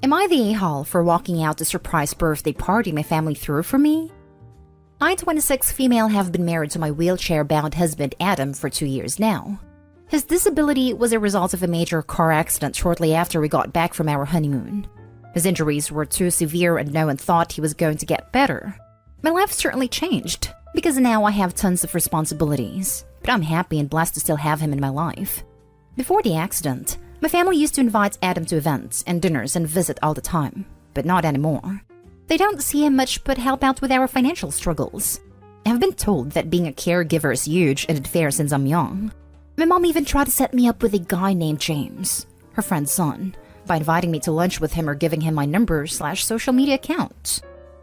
Am I the a-hole for walking out the surprise birthday party my family threw for me? I, 26 female, have been married to my wheelchair-bound husband Adam for 2 years now. His disability was a result of a major car accident shortly after we got back from our honeymoon. His injuries were too severe and no one thought he was going to get better. My life certainly changed, because now I have tons of responsibilities, but I'm happy and blessed to still have him in my life. Before the accident, my family used to invite Adam to events and dinners and visit all the time, but not anymore. They don't see him much but help out with our financial struggles. I've been told that being a caregiver is huge and unfair since I'm young. My mom even tried to set me up with a guy named James, her friend's son, by inviting me to lunch with him or giving him my number/social media account.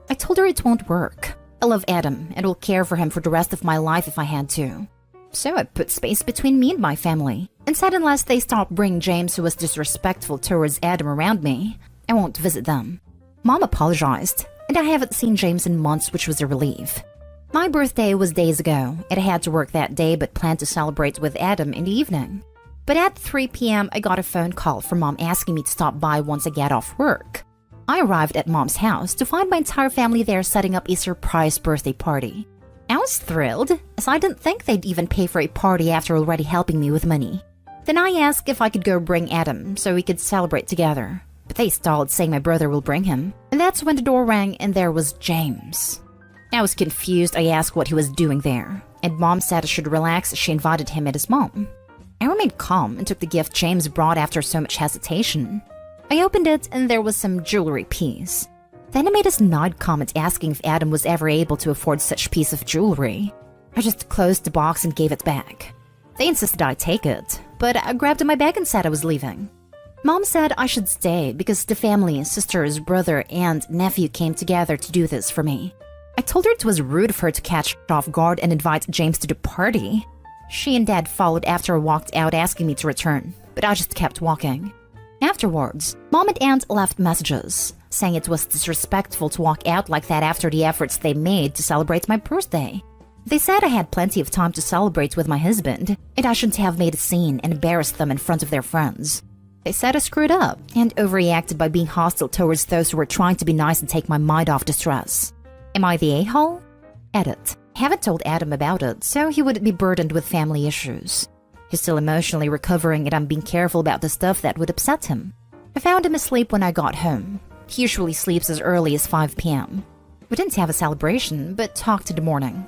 I told her it won't work. I love Adam and will care for him for the rest of my life if I had to. So I put space between me and my family, and said unless they stop bringing James, who was disrespectful towards Adam, around me, I won't visit them. Mom apologized, and I haven't seen James in months, which was a relief. My birthday was days ago, and I had to work that day but planned to celebrate with Adam in the evening. But at 3 p.m., I got a phone call from Mom asking me to stop by once I get off work. I arrived at Mom's house to find my entire family there setting up a surprise birthday party. I was thrilled, as I didn't think they'd even pay for a party after already helping me with money. Then I asked if I could go bring Adam so we could celebrate together, but they stalled, saying my brother will bring him. And that's when the door rang and there was James. I was confused. I asked what he was doing there, and Mom said I should relax as she invited him and his mom. I remained calm and took the gift James brought after so much hesitation. I opened it and there was some jewelry piece. Then I made a snide comment asking if Adam was ever able to afford such piece of jewelry. I just closed the box and gave it back. They insisted I take it, but I grabbed my bag and said I was leaving. Mom said I should stay because the family, sisters, brother, and nephew came together to do this for me. I told her it was rude of her to catch off guard and invite James to the party. She and Dad followed after I walked out asking me to return, but I just kept walking. Afterwards, Mom and Aunt left messages, saying it was disrespectful to walk out like that after the efforts they made to celebrate my birthday. They said I had plenty of time to celebrate with my husband, and I shouldn't have made a scene and embarrassed them in front of their friends. They said I screwed up and overreacted by being hostile towards those who were trying to be nice and take my mind off the stress. Am I the a-hole? Edit. Haven't told Adam about it, so he wouldn't be burdened with family issues. He's still emotionally recovering and I'm being careful about the stuff that would upset him. I found him asleep when I got home. He usually sleeps as early as 5 p.m. We didn't have a celebration, but talked in the morning.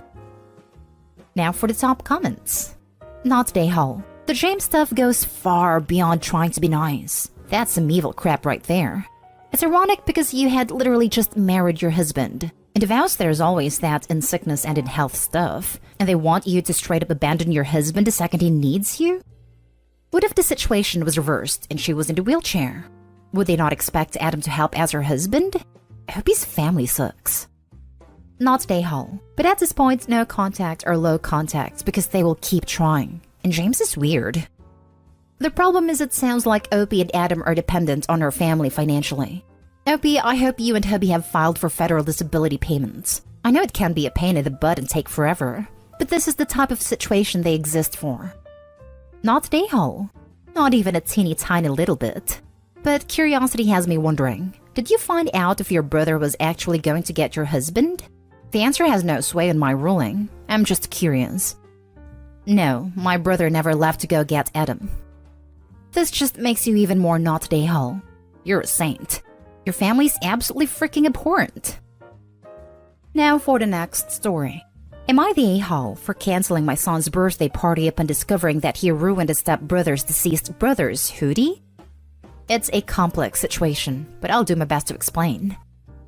Now for the top comments. Not the a-hole. The James stuff goes far beyond trying to be nice. That's some evil crap right there. It's ironic because you had literally just married your husband. In the vows, there's always that in sickness and in health stuff, and they want you to straight up abandon your husband the second he needs you? What if the situation was reversed and she was in the wheelchair? Would they not expect Adam to help as her husband? I hope his family sucks. Not the a-hole, but at this point, no contact or low contact because they will keep trying, and James is weird. The problem is it sounds like Opie and Adam are dependent on her family financially. Opie, I hope you and hubby have filed for federal disability payments. I know it can be a pain in the butt and take forever, but this is the type of situation they exist for. Not the a-hole. Not even a teeny tiny little bit. But curiosity has me wondering, did you find out if your brother was actually going to get your husband? The answer has no sway in my ruling. I'm just curious. No, my brother never left to go get Adam. This just makes you even more not the a-hole. You're a saint. Your family's absolutely freaking abhorrent. Now for the next story. Am I the a-hole for canceling my son's birthday party upon discovering that he ruined his stepbrother's deceased brother's hoodie? It's a complex situation, but I'll do my best to explain.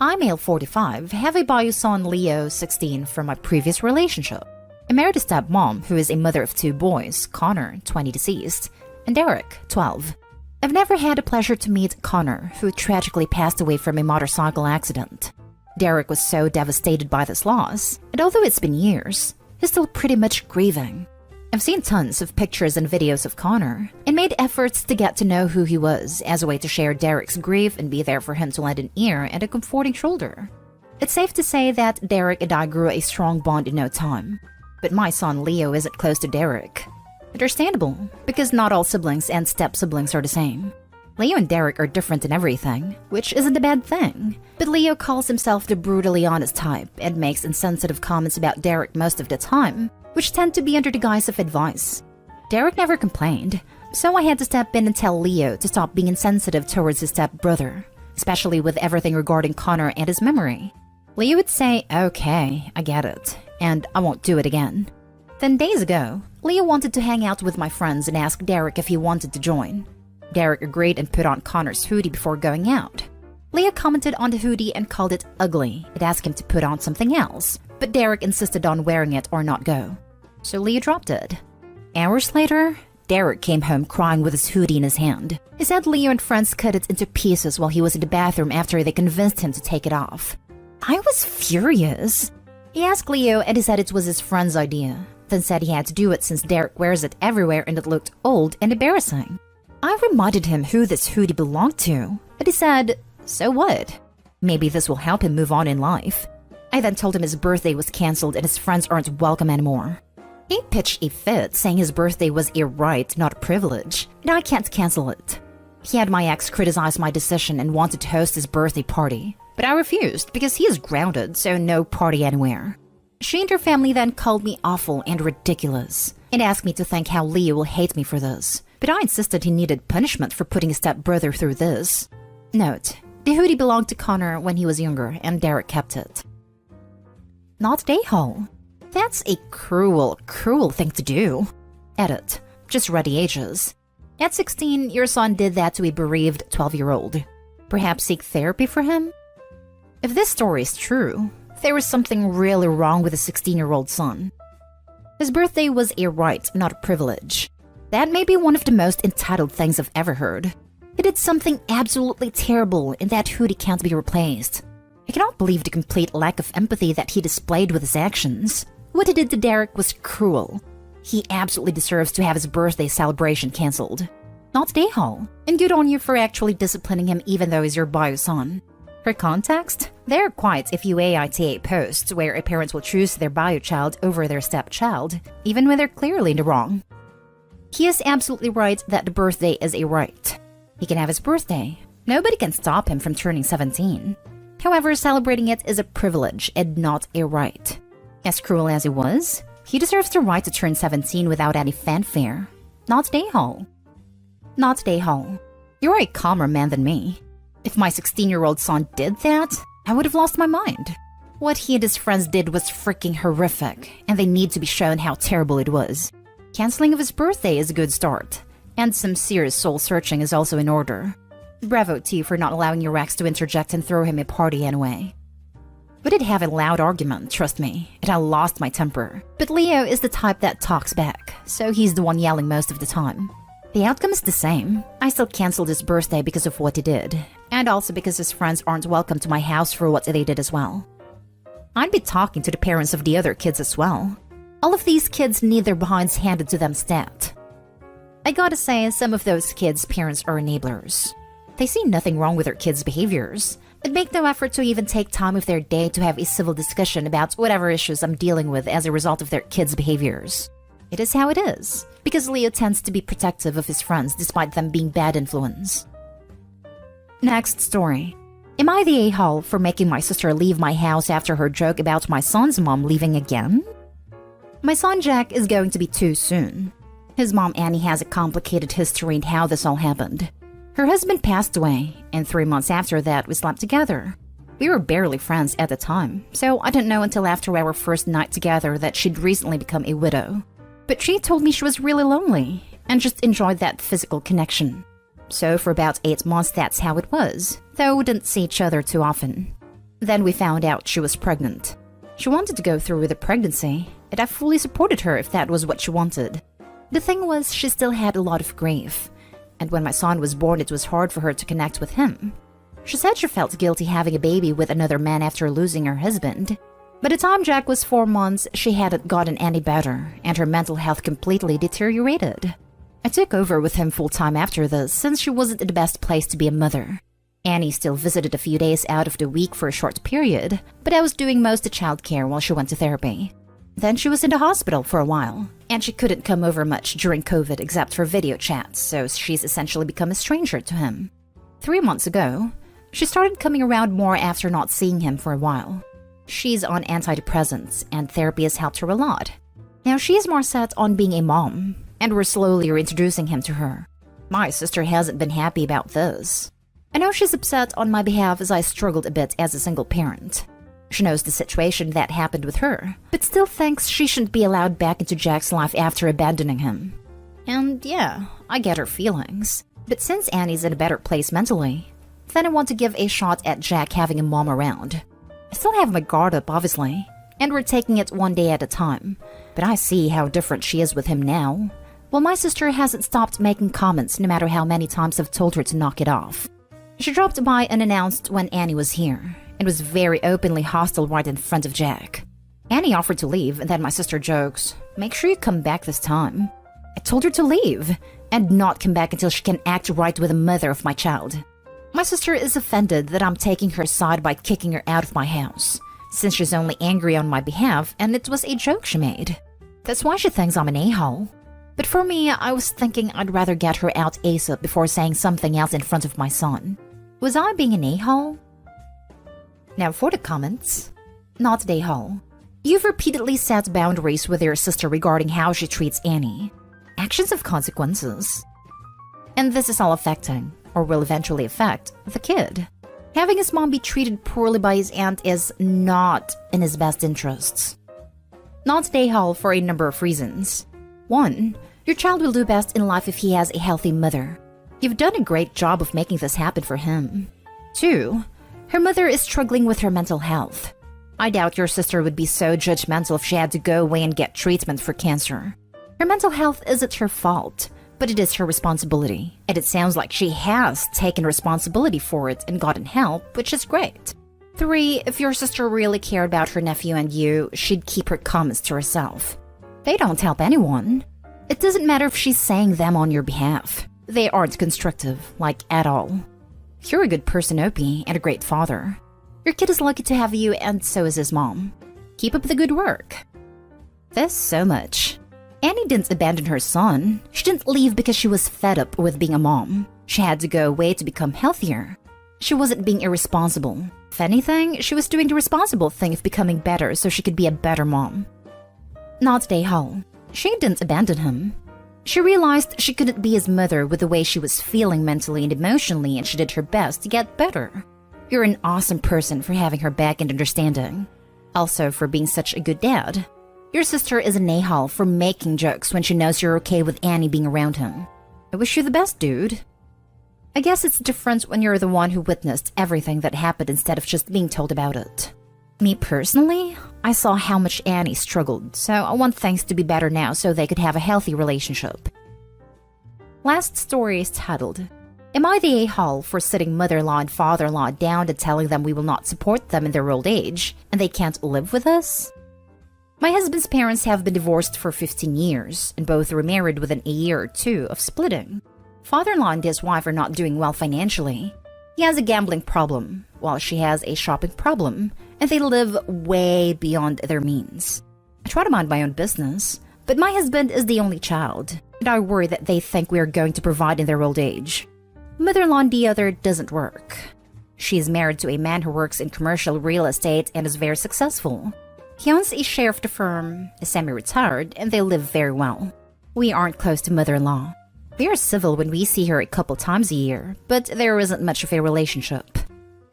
I'm male 45, have a bio son Leo 16 from my previous relationship. I married a stepmom who is a mother of 2 boys, Connor, 20 deceased, and Derek, 12. I've never had the pleasure to meet Connor, who tragically passed away from a motorcycle accident. Derek was so devastated by this loss, and although it's been years, he's still pretty much grieving. I've seen tons of pictures and videos of Connor, and made efforts to get to know who he was as a way to share Derek's grief and be there for him to lend an ear and a comforting shoulder. It's safe to say that Derek and I grew a strong bond in no time, but my son Leo isn't close to Derek. Understandable, because not all siblings and step-siblings are the same. Leo and Derek are different in everything, which isn't a bad thing. But Leo calls himself the brutally honest type and makes insensitive comments about Derek most of the time, which tend to be under the guise of advice. Derek never complained, so I had to step in and tell Leo to stop being insensitive towards his stepbrother, especially with everything regarding Connor and his memory. Leo would say, "Okay, I get it, and I won't do it again." Then days ago, Leo wanted to hang out with my friends and asked Derek if he wanted to join. Derek agreed and put on Connor's hoodie before going out. Leo commented on the hoodie and called it ugly and asked him to put on something else, but Derek insisted on wearing it or not go. So Leo dropped it. Hours later, Derek came home crying with his hoodie in his hand. He said Leo and friends cut it into pieces while he was in the bathroom after they convinced him to take it off. I was furious. He asked Leo and he said it was his friend's idea, then said he had to do it since Derek wears it everywhere and it looked old and embarrassing. I reminded him who this hoodie belonged to, but he said, "So what? Maybe this will help him move on in life." I then told him his birthday was cancelled and his friends aren't welcome anymore. He pitched a fit saying his birthday was a right, not a privilege, and I can't cancel it. He had my ex criticize my decision and wanted to host his birthday party, but I refused because he is grounded, so no party anywhere. She and her family then called me awful and ridiculous and asked me to thank how Leo will hate me for this, but I insisted he needed punishment for putting his stepbrother through this. Note, the hoodie belonged to Connor when he was younger and Derek kept it. Not a-hole. That's a cruel thing to do. Edit. Just read the ages. At 16, your son did that to a bereaved 12-year-old. Perhaps seek therapy for him? If this story is true, there was something really wrong with a 16-year-old son. His birthday was a right, not a privilege. That may be one of the most entitled things I've ever heard. He did something absolutely terrible and that hoodie can't be replaced. I cannot believe the complete lack of empathy that he displayed with his actions. What he did to Derek was cruel. He absolutely deserves to have his birthday celebration cancelled. Not a-hole, and good on you for actually disciplining him even though he's your bio son. For context, there are quite a few AITA posts where a parent will choose their bio child over their stepchild, even when they're clearly in the wrong. He is absolutely right that the birthday is a right. He can have his birthday. Nobody can stop him from turning 17. However, celebrating it is a privilege and not a right. As cruel as he was, he deserves the right to turn 17 without any fanfare. Not a-hole. Not a-hole. You're a calmer man than me. If my 16-year-old son did that, I would have lost my mind. What he and his friends did was freaking horrific, and they need to be shown how terrible it was. Canceling of his birthday is a good start, and some serious soul-searching is also in order. Bravo to you for not allowing your ex to interject and throw him a party anyway. We did have a loud argument, trust me, and I lost my temper. But Leo is the type that talks back, so he's the one yelling most of the time. The outcome is the same. I still cancelled his birthday because of what he did, and also because his friends aren't welcome to my house for what they did as well. I'd be talking to the parents of the other kids as well. All of these kids need their behinds handed to them stat. I gotta say, some of those kids' parents are enablers. They see nothing wrong with their kids' behaviors, and make no effort to even take time of their day to have a civil discussion about whatever issues I'm dealing with as a result of their kids' behaviors. It is how it is, because Leo tends to be protective of his friends despite them being bad influence. Next story. Am I the a-hole for making my sister leave my house after her joke about my son's mom leaving again? My son Jack is going to be 2 soon. His mom Annie has a complicated history in how this all happened. Her husband passed away, and 3 months after that we slept together. We were barely friends at the time, so I didn't know until after our first night together that she'd recently become a widow. But she told me she was really lonely, and just enjoyed that physical connection. So for about 8 months that's how it was, though we didn't see each other too often. Then we found out she was pregnant. She wanted to go through with the pregnancy, and I fully supported her if that was what she wanted. The thing was, she still had a lot of grief, and when my son was born it was hard for her to connect with him. She said she felt guilty having a baby with another man after losing her husband. By the time Jack was 4 months, she hadn't gotten any better, and her mental health completely deteriorated. I took over with him full-time after this, since she wasn't in the best place to be a mother. Annie still visited a few days out of the week for a short period, but I was doing most of childcare while she went to therapy. Then she was in the hospital for a while, and she couldn't come over much during COVID except for video chats, so she's essentially become a stranger to him. 3 months ago, she started coming around more after not seeing him for a while. She's on antidepressants, and therapy has helped her a lot. Now she is more set on being a mom, and we're slowly reintroducing him to her. My sister hasn't been happy about this. I know she's upset on my behalf as I struggled a bit as a single parent. She knows the situation that happened with her, but still thinks she shouldn't be allowed back into Jack's life after abandoning him. And yeah, I get her feelings. But since Annie's in a better place mentally, then I want to give a shot at Jack having a mom around. I still have my guard up, obviously, and we're taking it one day at a time, but I see how different she is with him now. Well, my sister hasn't stopped making comments no matter how many times I've told her to knock it off. She dropped by unannounced when Annie was here, and was very openly hostile right in front of Jack. Annie offered to leave, and then my sister jokes, "Make sure you come back this time." I told her to leave, and not come back until she can act right with the mother of my child. My sister is offended that I'm taking her side by kicking her out of my house, since she's only angry on my behalf and it was a joke she made. That's why she thinks I'm an a-hole. But for me, I was thinking I'd rather get her out ASAP before saying something else in front of my son. Was I being an a-hole? Now for the comments. Not an a-hole. You've repeatedly set boundaries with your sister regarding how she treats Annie. Actions have consequences. And this is all affecting, or will eventually affect, the kid. Having his mom be treated poorly by his aunt is not in his best interests. Not an a-hole for a number of reasons. 1. Your child will do best in life if he has a healthy mother. You've done a great job of making this happen for him. 2. Her mother is struggling with her mental health. I doubt your sister would be so judgmental if she had to go away and get treatment for cancer. Her mental health isn't her fault, but it is her responsibility. And it sounds like she has taken responsibility for it and gotten help, which is great. 3. If your sister really cared about her nephew and you, she'd keep her comments to herself. They don't help anyone. It doesn't matter if she's saying them on your behalf. They aren't constructive, like at all. You're a good person, Opie, and a great father. Your kid is lucky to have you, and so is his mom. Keep up the good work. There's so much. Annie didn't abandon her son. She didn't leave because she was fed up with being a mom. She had to go away to become healthier. She wasn't being irresponsible. If anything, she was doing the responsible thing of becoming better so she could be a better mom. Not an a-hole. She didn't abandon him. She realized she couldn't be his mother with the way she was feeling mentally and emotionally, and she did her best to get better. You're an awesome person for having her back and understanding. Also for being such a good dad. Your sister is an a-hole for making jokes when she knows you're okay with Annie being around him. I wish you the best, dude. I guess it's different when you're the one who witnessed everything that happened instead of just being told about it. Me personally, I saw how much Annie struggled, so I want things to be better now so they could have a healthy relationship. Last story is titled, Am I the a-hole for sitting mother-in-law and father-in-law down and telling them we will not support them in their old age and they can't live with us? My husband's parents have been divorced for 15 years, and both remarried within a year or two of splitting. Father-in-law and his wife are not doing well financially. He has a gambling problem, while she has a shopping problem, and they live way beyond their means. I try to mind my own business, but my husband is the only child, and I worry that they think we are going to provide in their old age. Mother-in-law on the other doesn't work. She is married to a man who works in commercial real estate and is very successful. He owns a share of the firm, is semi-retired, and they live very well. We aren't close to mother-in-law. We are civil when we see her a couple times a year, but there isn't much of a relationship.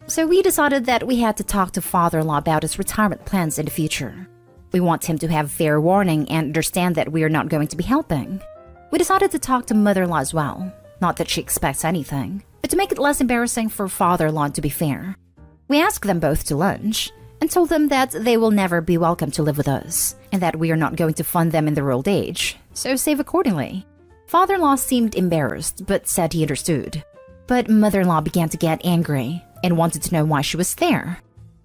So we decided that we had to talk to father-in-law about his retirement plans in the future. We want him to have fair warning and understand that we are not going to be helping. We decided to talk to mother-in-law as well. Not that she expects anything, but to make it less embarrassing for father-in-law to be fair. We asked them both to lunch, and told them that they will never be welcome to live with us, and that we are not going to fund them in their old age, so save accordingly. Father-in-law seemed embarrassed, but said he understood. But mother-in-law began to get angry, and wanted to know why she was there.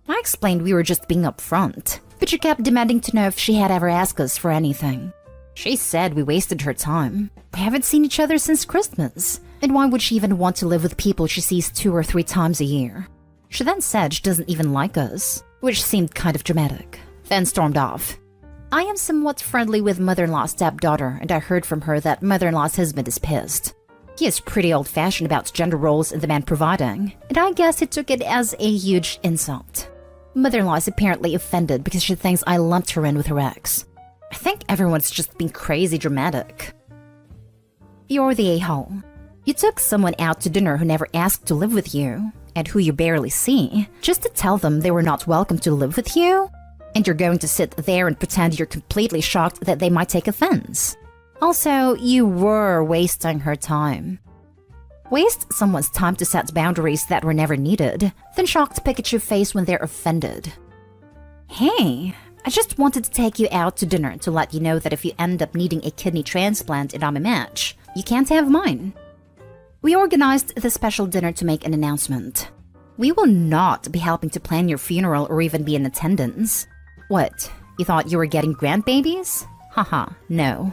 I explained we were just being upfront, but she kept demanding to know if she had ever asked us for anything. She said we wasted her time. We haven't seen each other since Christmas, and why would she even want to live with people she sees 2 or 3 times a year? She then said she doesn't even like us, which seemed kind of dramatic, then stormed off. I am somewhat friendly with mother-in-law's stepdaughter, and I heard from her that mother-in-law's husband is pissed. He is pretty old-fashioned about gender roles and the man providing, and I guess he took it as a huge insult. Mother-in-law is apparently offended because she thinks I lumped her in with her ex. I think everyone's just being crazy dramatic. You're the a-hole. You took someone out to dinner who never asked to live with you, and who you barely see, just to tell them they were not welcome to live with you? And you're going to sit there and pretend you're completely shocked that they might take offense. Also, you were wasting her time. Waste someone's time to set boundaries that were never needed, then shocked Pikachu face when they're offended. Hey, I just wanted to take you out to dinner to let you know that if you end up needing a kidney transplant and I'm a match, you can't have mine. We organized the special dinner to make an announcement. We will not be helping to plan your funeral or even be in attendance. What, you thought you were getting grandbabies? Haha, no.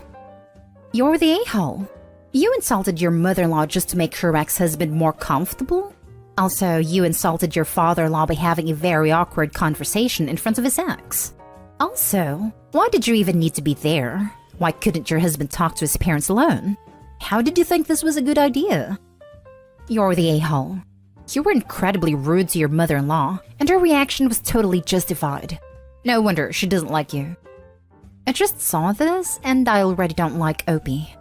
You're the a-hole. You insulted your mother-in-law just to make her ex-husband more comfortable? Also, you insulted your father-in-law by having a very awkward conversation in front of his ex. Also, why did you even need to be there? Why couldn't your husband talk to his parents alone? How did you think this was a good idea? You're the a-hole. You were incredibly rude to your mother-in-law, and her reaction was totally justified. No wonder she doesn't like you. I just saw this, and I already don't like Opie.